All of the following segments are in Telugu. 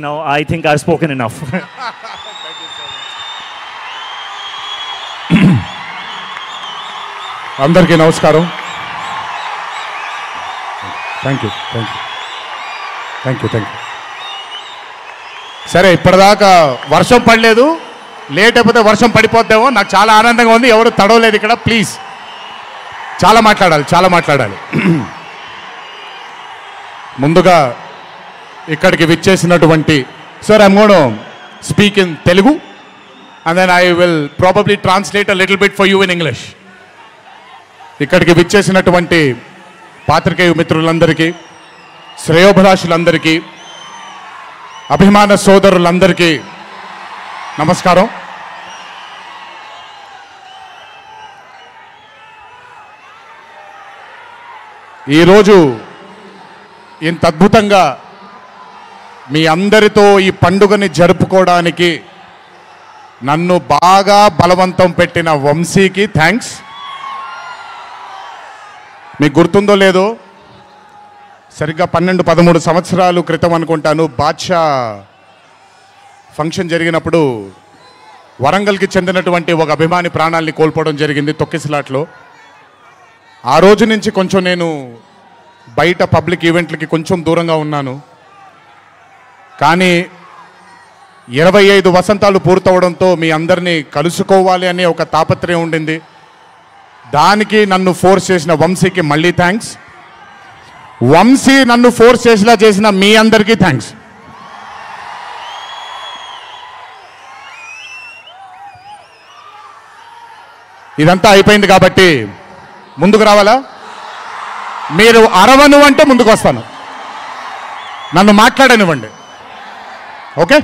now. I think I've spoken enough. అందరికీ నమస్కారం. Thank you. సరే, ఇప్పటిదాకా వర్షం పడలేదు, లేట్ అయిపోతే వర్షం పడిపోద్దేమో. నాకు చాలా ఆనందంగా ఉంది. ఎవరు తడవలేదు ఇక్కడ. ప్లీజ్, చాలా మాట్లాడాలి. ముందుగా ఇక్కడికి విచ్చేసినటువంటి sir, I'm gonna speak in Telugu and then I will probably translate a little bit for you in English. ఇక్కడికి విచ్చేసినటువంటి పాత్రికేయ మిత్రులందరికీ, శ్రేయోభిలాషులందరికీ, అభిమాన సోదరులందరికీ నమస్కారం. ఈరోజు ఇంత అద్భుతంగా మీ అందరితో ఈ పండుగని జరుపుకోవడానికి నన్ను బాగా బలవంతం పెట్టిన వంశీకి థ్యాంక్స్. మీకు గుర్తుందో లేదో, సరిగ్గా 12-13 సంవత్సరాలు క్రితం అనుకుంటాను, బాద్షా ఫంక్షన్ జరిగినప్పుడు వరంగల్కి చెందినటువంటి ఒక అభిమాని ప్రాణాల్ని కోల్పోవడం జరిగింది తొక్కిసలాట్లో. ఆ రోజు నుంచి కొంచెం నేను బయట పబ్లిక్ ఈవెంట్లకి కొంచెం దూరంగా ఉన్నాను. కానీ 25 వసంతాలు పూర్తవడంతో మీ అందరినీ కలుసుకోవాలి అనే ఒక తాపత్రయం ఉండింది. దానికి నన్ను ఫోర్స్ చేసిన వంశీకి మళ్ళీ థ్యాంక్స్. వంశీ నన్ను ఫోర్స్ చేసేలా చేసిన మీ అందరికీ థ్యాంక్స్. ఇదంతా అయిపోయింది కాబట్టి ముందుకు రావాలా? మీరు అరవను అంటే ముందుకు వస్తాను, నన్ను మాట్లాడనివ్వండి. ఓకే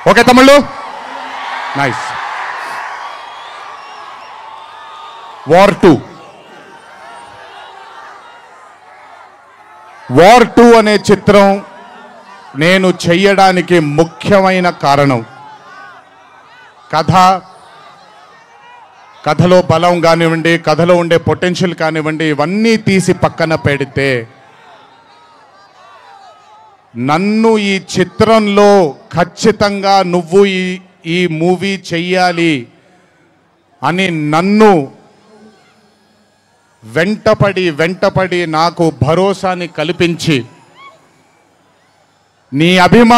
ఓకే తమ్ముళ్ళు, నైస్. వార్ 2 అనే చిత్రం నేను చెయ్యడానికి ముఖ్యమైన కారణం కథలో బలం కానివ్వండి, కథలో ఉండే పొటెన్షియల్ కానివ్వండి, ఇవన్నీ తీసి పక్కన పెడితే నన్ను ఈ చిత్రంలో ఖచ్చితంగా నువ్వు ఈ మూవీ చెయ్యాలి అని నన్ను వెంటపడి నాకు భరోసాని కల్పించి నీ అభిమానం